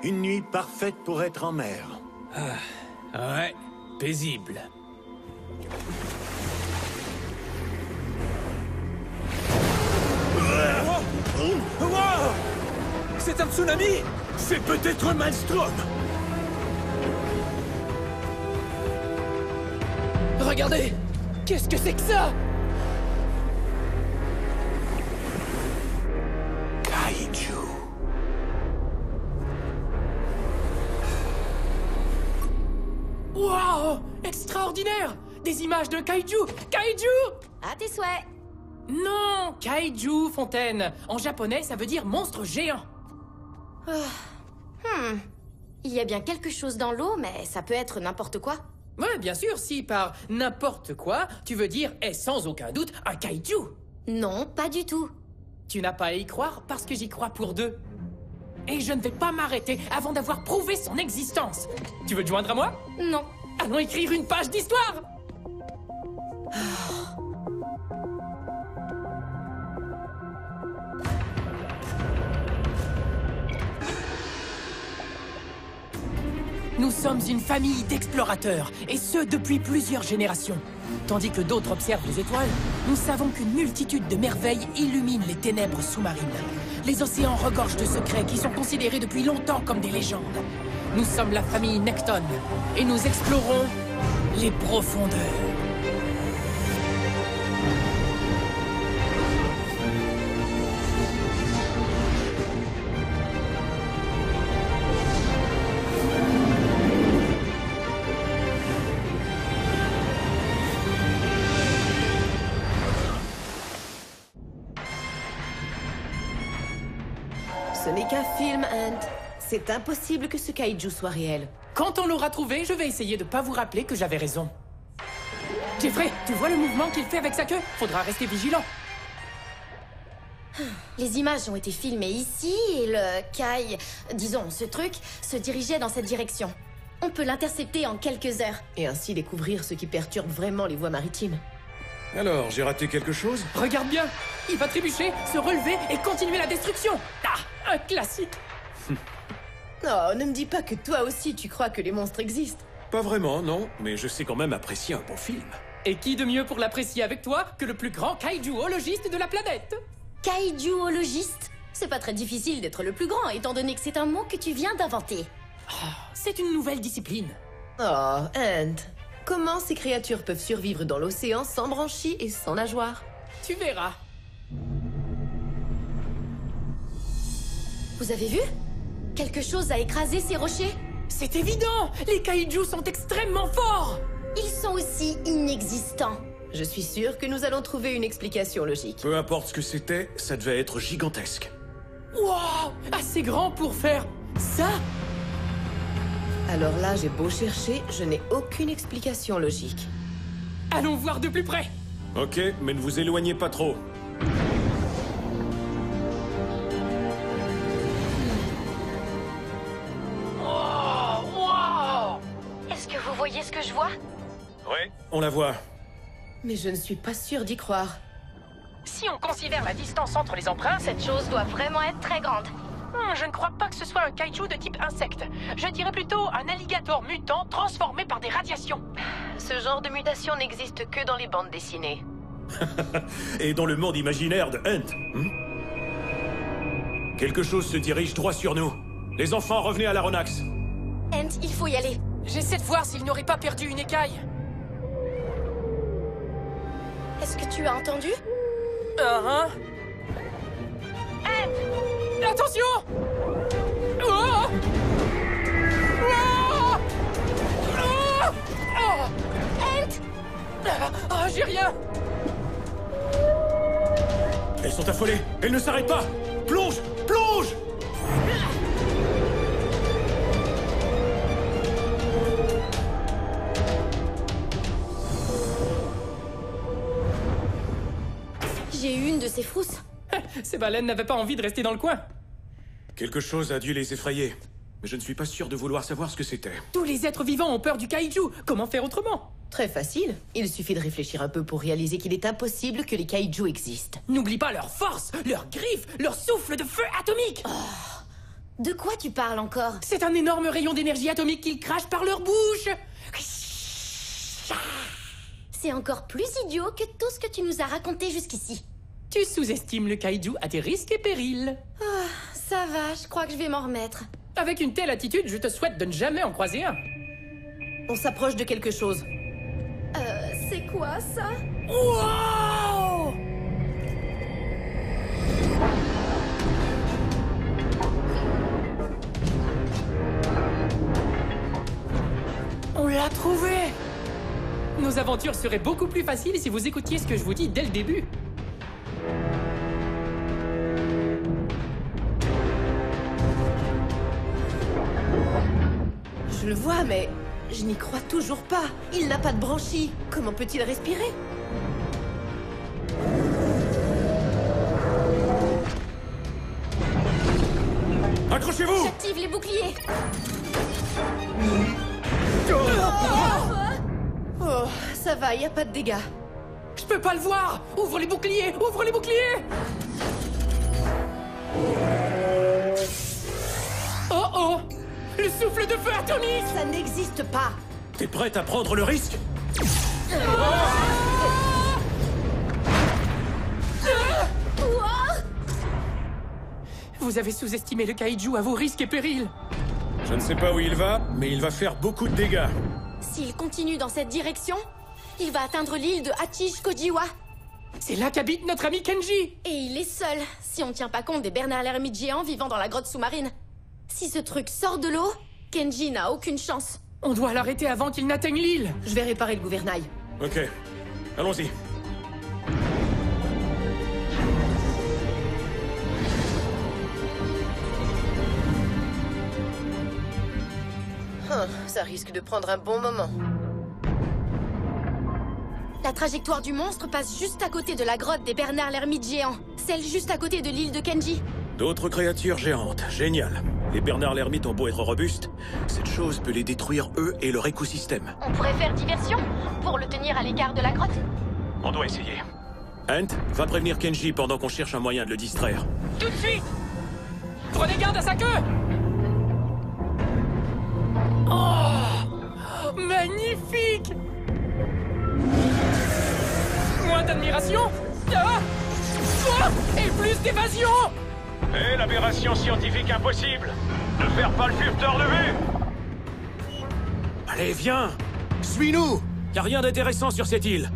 Une nuit parfaite pour être en mer. Ouais, paisible. C'est un tsunami! C'est peut-être un maelstrom! Regardez! Qu'est-ce que c'est que ça? Kaiju. Waouh! Extraordinaire! Des images de kaiju! Kaiju! À tes souhaits. Non! Kaiju, Fontaine! En japonais, ça veut dire monstre géant. Il y a bien quelque chose dans l'eau, mais ça peut être n'importe quoi. Ouais, bien sûr, si par n'importe quoi, tu veux dire est sans aucun doute un kaiju. Non, pas du tout. Tu n'as pas à y croire parce que j'y crois pour deux. Et je ne vais pas m'arrêter avant d'avoir prouvé son existence. Tu veux te joindre à moi? Non. Allons écrire une page d'histoire! Nous sommes une famille d'explorateurs, et ce depuis plusieurs générations. Tandis que d'autres observent les étoiles, nous savons qu'une multitude de merveilles illumine les ténèbres sous-marines. Les océans regorgent de secrets qui sont considérés depuis longtemps comme des légendes. Nous sommes la famille Necton, et nous explorons les profondeurs. Ce n'est qu'un film, Ant. C'est impossible que ce kaiju soit réel. Quand on l'aura trouvé, je vais essayer de pas vous rappeler que j'avais raison. Jeffrey, tu vois le mouvement qu'il fait avec sa queue? Faudra rester vigilant. Les images ont été filmées ici et le Kai, disons ce truc, se dirigeait dans cette direction. On peut l'intercepter en quelques heures. Et ainsi découvrir ce qui perturbe vraiment les voies maritimes. Alors, j'ai raté quelque chose? Regarde bien, il va trébucher, se relever et continuer la destruction. Ah, un classique. Oh, ne me dis pas que toi aussi tu crois que les monstres existent. Pas vraiment, non. Mais je sais quand même apprécier un bon film. Et qui de mieux pour l'apprécier avec toi que le plus grand kaijuologiste de la planète? Kaijuologiste? C'est pas très difficile d'être le plus grand, étant donné que c'est un mot que tu viens d'inventer. C'est une nouvelle discipline. Oh, Ant. Comment ces créatures peuvent survivre dans l'océan sans branchies et sans nageoires? Tu verras. Vous avez vu? Quelque chose a écrasé ces rochers? C'est évident! Les kaijus sont extrêmement forts! Ils sont aussi inexistants. Je suis sûre que nous allons trouver une explication logique. Peu importe ce que c'était, ça devait être gigantesque. Wow! Assez grand pour faire ça? Alors là, j'ai beau chercher, je n'ai aucune explication logique. Allons voir de plus près! Ok, mais ne vous éloignez pas trop. Est-ce que vous voyez ce que je vois? Ouais, on la voit. Mais je ne suis pas sûre d'y croire. Si on considère la distance entre les empreintes, Cette chose doit vraiment être très grande. je ne crois pas que ce soit un kaiju de type insecte. Je dirais plutôt un alligator mutant transformé par des radiations. Ce genre de mutation n'existe que dans les bandes dessinées. Et dans le monde imaginaire de Hunt. Quelque chose se dirige droit sur nous. Les enfants, revenez à l'aéronax. Ant, il faut y aller. J'essaie de voir s'il n'aurait pas perdu une écaille. Est-ce que tu as entendu? Attention! Oh! Oh! Oh! Ant! J'ai rien! Elles sont affolées. Elles ne s'arrêtent pas. Plonge! Plonge! J'ai eu une de ces frousses. Ces baleines n'avaient pas envie de rester dans le coin. Quelque chose a dû les effrayer. Mais je ne suis pas sûr de vouloir savoir ce que c'était. Tous les êtres vivants ont peur du kaiju. Comment faire autrement? Très facile. Il suffit de réfléchir un peu pour réaliser qu'il est impossible que les kaiju existent. N'oublie pas leur force, leurs griffes, leur souffle de feu atomique. De quoi tu parles encore? C'est un énorme rayon d'énergie atomique qu'ils crachent par leur bouche. C'est encore plus idiot que tout ce que tu nous as raconté jusqu'ici. Tu sous-estimes le kaiju à tes risques et périls. Ça va, je crois que je vais m'en remettre. Avec une telle attitude, je te souhaite de ne jamais en croiser un. On s'approche de quelque chose. C'est quoi ça? Wow! On l'a trouvé! Nos aventures seraient beaucoup plus faciles si vous écoutiez ce que je vous dis dès le début. Je le vois, mais je n'y crois toujours pas. Il n'a pas de branchies. Comment peut-il respirer? Accrochez-vous! J'active les boucliers. Oh, ça va, il n'y a pas de dégâts. Je peux pas le voir! Ouvre les boucliers! Ouvre les boucliers! Oh oh! Le souffle de feu atomique! Ça n'existe pas. T'es prête à prendre le risque? Vous avez sous-estimé le kaiju à vos risques et périls. Je ne sais pas où il va, mais il va faire beaucoup de dégâts. S'il continue dans cette direction, il va atteindre l'île de Hachishikojiwa. C'est là qu'habite notre ami Kenji! Et il est seul, si on ne tient pas compte des Bernard l'ermite géants vivant dans la grotte sous-marine. Si ce truc sort de l'eau, Kenji n'a aucune chance. On doit l'arrêter avant qu'il n'atteigne l'île! Je vais réparer le gouvernail. Ok, allons-y. Ça risque de prendre un bon moment. La trajectoire du monstre passe juste à côté de la grotte des Bernard l'ermite géants. Celle juste à côté de l'île de Kenji. D'autres créatures géantes, génial. Les Bernard l'ermite ont beau être robustes, cette chose peut les détruire eux et leur écosystème. On pourrait faire diversion pour le tenir à l'écart de la grotte. On doit essayer. Ant, va prévenir Kenji pendant qu'on cherche un moyen de le distraire. Tout de suite! Prenez garde à sa queue! Oh! Magnifique! Moins d'admiration? Ah! Ah! Et plus d'évasion! Et l'aberration scientifique impossible! Ne faire pas le furteur de vue! Allez, viens! Suis-nous! Y a rien d'intéressant sur cette île.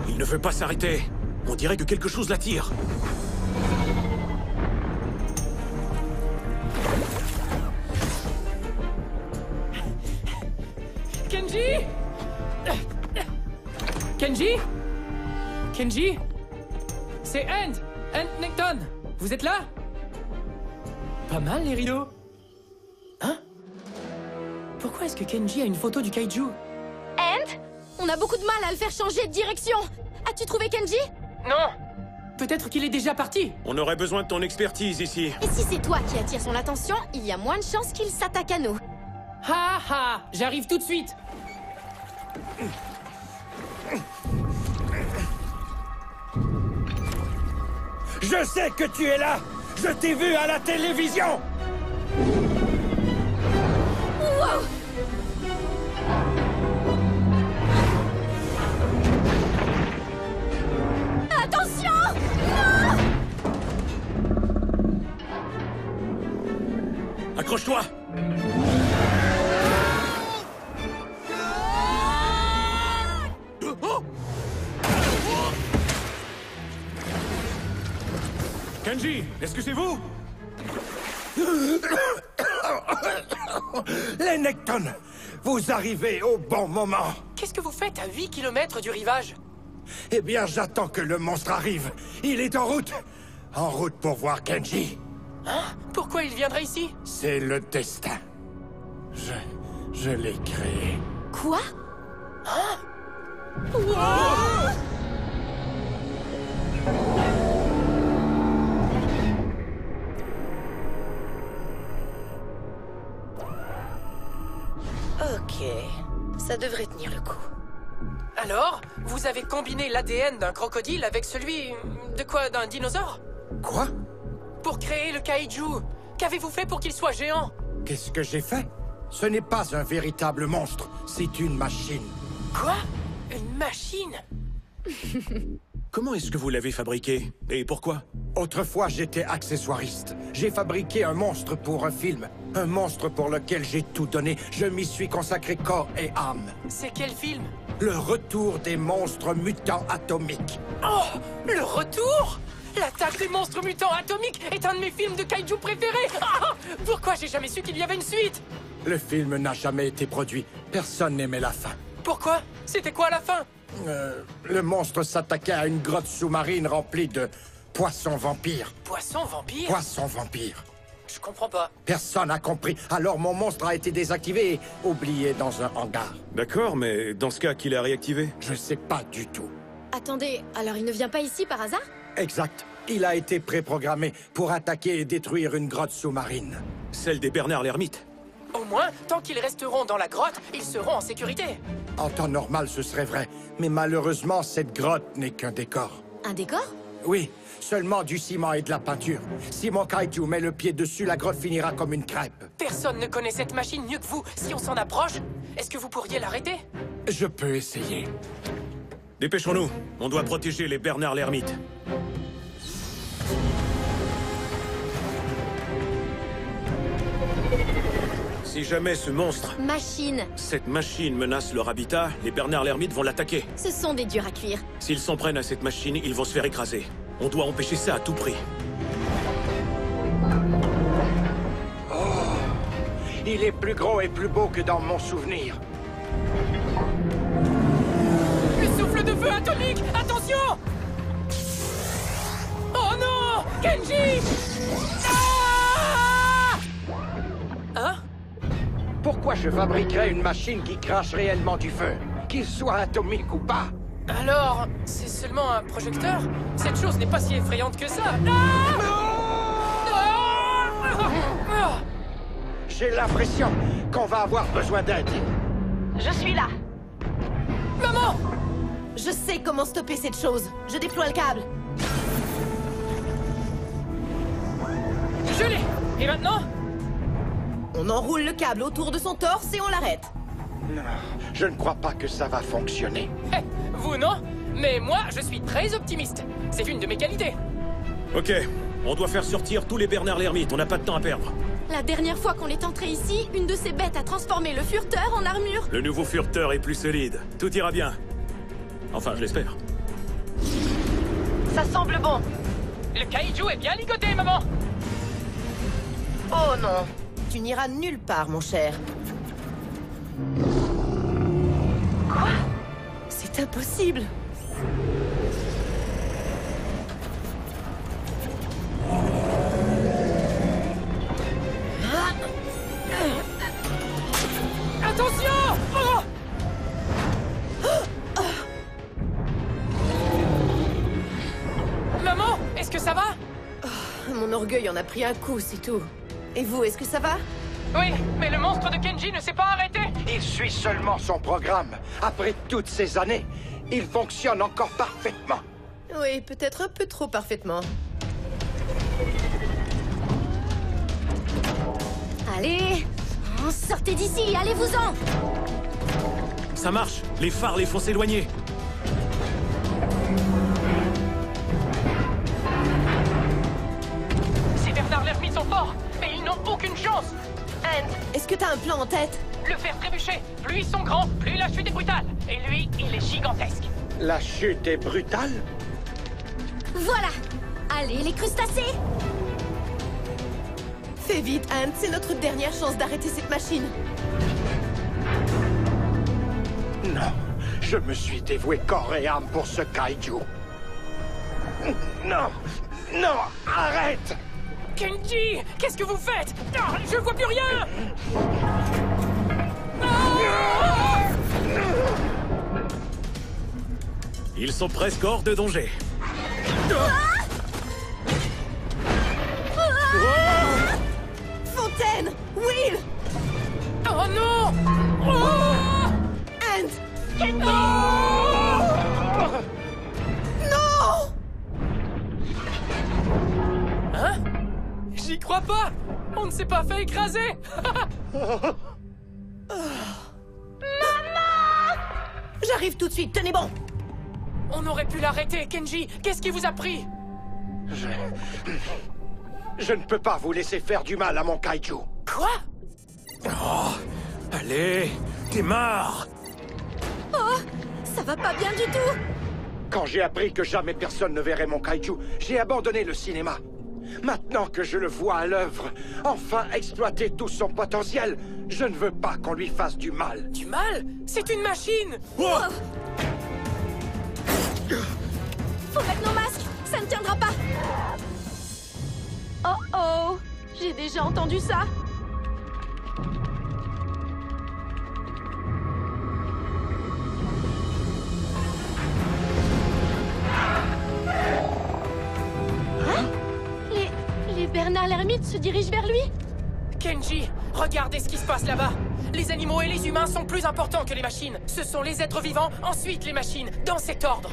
Il ne veut pas s'arrêter. On dirait que quelque chose l'attire. Kenji? Kenji? Kenji? C'est Ant Necton. Vous êtes là? Pas mal les rideaux. Hein? Pourquoi est-ce que Kenji a une photo du kaiju? Ant, on a beaucoup de mal à le faire changer de direction. As-tu trouvé Kenji? Non. Peut-être qu'il est déjà parti. On aurait besoin de ton expertise ici. Et si c'est toi qui attire son attention, il y a moins de chances qu'il s'attaque à nous. Ha ha! J'arrive tout de suite. Je sais que tu es là! Je t'ai vu à la télévision! Wow! Attention! Non! Accroche-toi! Kenji, est-ce que c'est vous? Les Necton, vous arrivez au bon moment. Qu'est-ce que vous faites à 8 km du rivage? Eh bien, j'attends que le monstre arrive. Il est en route. En route pour voir Kenji. Hein? Pourquoi il viendrait ici? C'est le destin. Je l'ai créé. Quoi? Ok, ça devrait tenir le coup. Alors, vous avez combiné l'ADN d'un crocodile avec celui... de quoi? D'un dinosaure? Quoi? Pour créer le kaiju. Qu'avez-vous fait pour qu'il soit géant? Qu'est-ce que j'ai fait? Ce n'est pas un véritable monstre, c'est une machine. Quoi? Une machine? Comment est-ce que vous l'avez fabriqué? Et pourquoi? Autrefois, j'étais accessoiriste. J'ai fabriqué un monstre pour un film. Un monstre pour lequel j'ai tout donné. Je m'y suis consacré corps et âme. C'est quel film? Le retour des monstres mutants atomiques. Oh! Le retour? L'attaque des monstres mutants atomiques est un de mes films de kaiju préférés! Ah! Pourquoi j'ai jamais su qu'il y avait une suite? Le film n'a jamais été produit. Personne n'aimait la fin. Pourquoi? C'était quoi la fin? Le monstre s'attaquait à une grotte sous-marine remplie de poissons vampires. Poisson vampire? Poissons vampires. Je comprends pas. Personne n'a compris. Alors mon monstre a été désactivé et oublié dans un hangar. D'accord, mais dans ce cas, qui l'a réactivé? Je sais pas du tout. Attendez, alors il ne vient pas ici par hasard? Exact. Il a été préprogrammé pour attaquer et détruire une grotte sous-marine. Celle des Bernard l'Ermite. Au moins, tant qu'ils resteront dans la grotte, ils seront en sécurité. En temps normal, ce serait vrai. Mais malheureusement, cette grotte n'est qu'un décor. Un décor? Oui, seulement du ciment et de la peinture. Si mon kaiju met le pied dessus, la grotte finira comme une crêpe. Personne ne connaît cette machine mieux que vous. Si on s'en approche, est-ce que vous pourriez l'arrêter? Je peux essayer. Dépêchons-nous. On doit protéger les Bernard l'Ermite. Si jamais ce monstre, Machine. cette machine menace leur habitat, les Bernard l'Ermite vont l'attaquer. Ce sont des durs à cuire. S'ils s'en prennent à cette machine, ils vont se faire écraser. On doit empêcher ça à tout prix. Il est plus gros et plus beau que dans mon souvenir. Le souffle de feu atomique! Attention! Oh non! Kenji! Ah! Hein? Pourquoi je fabriquerais une machine qui crache réellement du feu? Qu'il soit atomique ou pas? Alors, c'est seulement un projecteur? Cette chose n'est pas si effrayante que ça! Ah! Ah! J'ai l'impression qu'on va avoir besoin d'aide. Je suis là. Maman! Je sais comment stopper cette chose. Je déploie le câble. Je l'ai! Et maintenant? On enroule le câble autour de son torse et on l'arrête. Non, je ne crois pas que ça va fonctionner. Eh, vous non? Mais moi, je suis très optimiste. C'est une de mes qualités. Ok, on doit faire sortir tous les Bernard l'Ermite. On n'a pas de temps à perdre. La dernière fois qu'on est entré ici, une de ces bêtes a transformé le furteur en armure. Le nouveau furteur est plus solide. Tout ira bien. Enfin, je l'espère. Ça semble bon. Le kaiju est bien ligoté, maman! Oh non. Tu n'iras nulle part, mon cher. Quoi? C'est impossible. Attention! Oh! Maman, est-ce que ça va? Mon orgueil en a pris un coup, c'est tout. Et vous, est-ce que ça va? Oui, mais le monstre de Kenji ne s'est pas arrêté! Il suit seulement son programme. Après toutes ces années, il fonctionne encore parfaitement. Oui, peut-être un peu trop parfaitement. Allez, sortez d'ici, allez-vous-en! Ça marche. Les phares les font s'éloigner. Ces Bernard l'Ermite sont forts, mais ils n'ont aucune chance! Anne, est-ce que t'as un plan en tête? Le faire trébucher! Plus ils sont grands, plus la chute est brutale! Et lui, il est gigantesque! La chute est brutale? Voilà! Allez, les crustacés! Fais vite, Anne, c'est notre dernière chance d'arrêter cette machine. Non, je me suis dévoué corps et âme pour ce kaiju. Non, non, arrête! Kenji! Qu'est-ce que vous faites? Ah, je vois plus rien! Ils sont presque hors de danger. Fontaine! Will! Oh non! Oh! Anne! Non! Non! J'y crois pas! On ne s'est pas fait écraser! J'arrive tout de suite, tenez bon! On aurait pu l'arrêter, Kenji! Qu'est-ce qui vous a pris? Je ne peux pas vous laisser faire du mal à mon kaiju. Quoi? Oh, allez, démarre! Ça va pas bien du tout. Quand j'ai appris que jamais personne ne verrait mon kaiju, j'ai abandonné le cinéma. Maintenant que je le vois à l'œuvre, enfin exploiter tout son potentiel, je ne veux pas qu'on lui fasse du mal. Du mal? C'est une machine! Oh, Faut mettre nos masques. Ça ne tiendra pas. Oh oh. J'ai déjà entendu ça. Les Bernard l'ermite se dirigent vers lui? Kenji, regardez ce qui se passe là-bas! Les animaux et les humains sont plus importants que les machines. Ce sont les êtres vivants, ensuite les machines, dans cet ordre.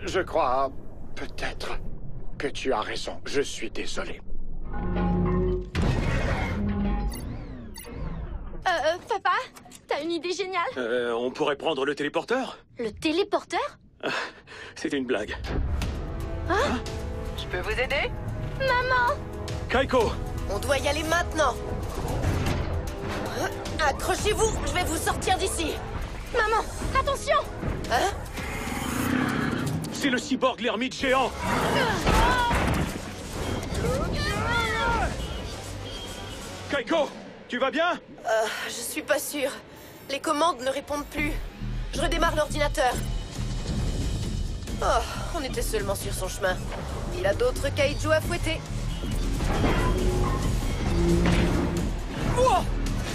Je crois, peut-être, que tu as raison. Je suis désolé. Papa, t'as une idée géniale? On pourrait prendre le téléporteur? Le téléporteur? C'était une blague. Je peux vous aider? Maman! Kaiko! On doit y aller maintenant. Accrochez-vous, je vais vous sortir d'ici. Maman, attention! Hein? C'est le cyborg l'ermite géant! Kaiko! Tu vas bien? Je suis pas sûre. Les commandes ne répondent plus. Je redémarre l'ordinateur. Oh, on était seulement sur son chemin. Il a d'autres kaiju à fouetter. Oh!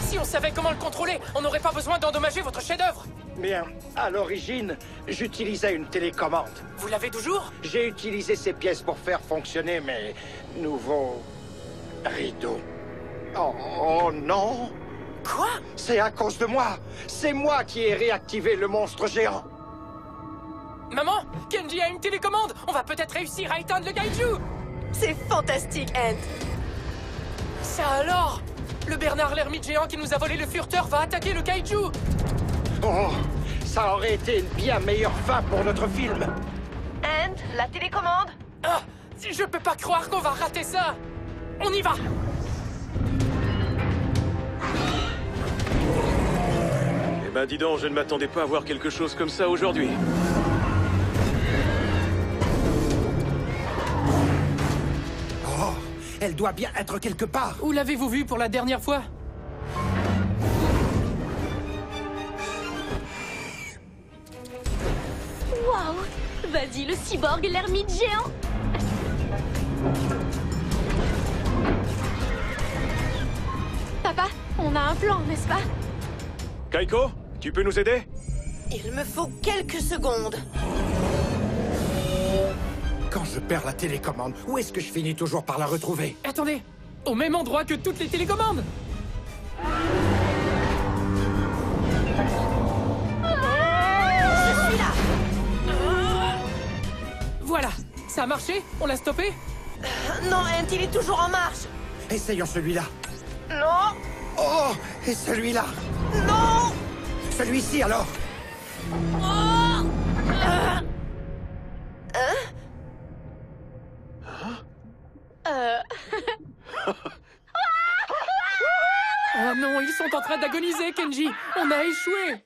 Si on savait comment le contrôler, on n'aurait pas besoin d'endommager votre chef-d'œuvre. Bien, à l'origine, j'utilisais une télécommande. Vous l'avez toujours? J'ai utilisé ces pièces pour faire fonctionner mes nouveaux rideaux. Oh non! Quoi? C'est à cause de moi! C'est moi qui ai réactivé le monstre géant! Maman, Kenji a une télécommande. On va peut-être réussir à éteindre le kaiju. C'est fantastique, Ant. Ça alors? Le Bernard l'ermite géant qui nous a volé le furteur va attaquer le kaiju. Oh, ça aurait été une bien meilleure fin pour notre film! Ant, la télécommande? Ah, je peux pas croire qu'on va rater ça. On y va. Eh ben dis donc, je ne m'attendais pas à voir quelque chose comme ça aujourd'hui. Oh, elle doit bien être quelque part! Où l'avez-vous vu pour la dernière fois? Waouh! Vas-y, le cyborg l'ermite géant! Papa, on a un plan, n'est-ce pas? Kaiko, tu peux nous aider? Il me faut quelques secondes. Quand je perds la télécommande, où est-ce que je finis toujours par la retrouver? Attendez, au même endroit que toutes les télécommandes. Je suis là. Voilà, ça a marché? On l'a stoppé? Non, Ant, il est toujours en marche. Essayons celui-là. Non, Oh, et celui-là! non. Celui-ci alors! Oh non, ils sont en train d'agoniser, Kenji. On a échoué.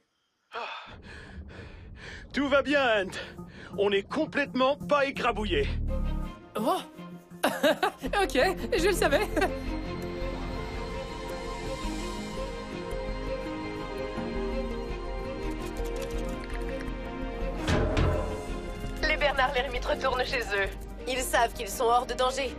Tout va bien, Ant. On est complètement pas écrabouillé. Oh. Ok, je le savais. Les Bernard l'ermite retournent chez eux. Ils savent qu'ils sont hors de danger.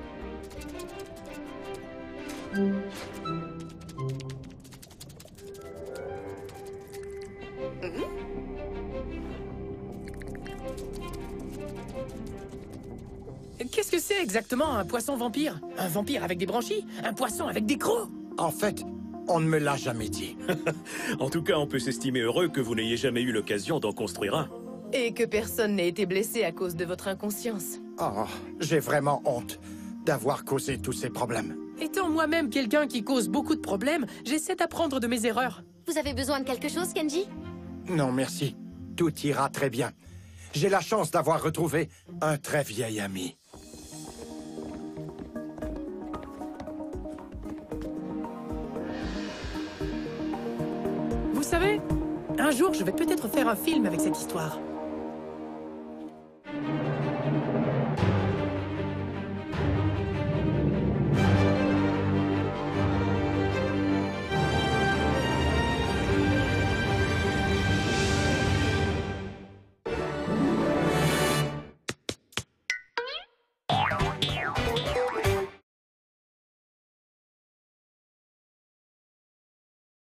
Qu'est-ce que c'est exactement un poisson vampire? Un vampire avec des branchies? Un poisson avec des crocs? En fait, on ne me l'a jamais dit. En tout cas, on peut s'estimer heureux que vous n'ayez jamais eu l'occasion d'en construire un. Et que personne n'ait été blessé à cause de votre inconscience. Oh, j'ai vraiment honte d'avoir causé tous ces problèmes. Étant moi-même quelqu'un qui cause beaucoup de problèmes, j'essaie d'apprendre de mes erreurs. Vous avez besoin de quelque chose, Kenji? Non, merci. Tout ira très bien. J'ai la chance d'avoir retrouvé un très vieil ami. Vous savez, un jour je vais peut-être faire un film avec cette histoire.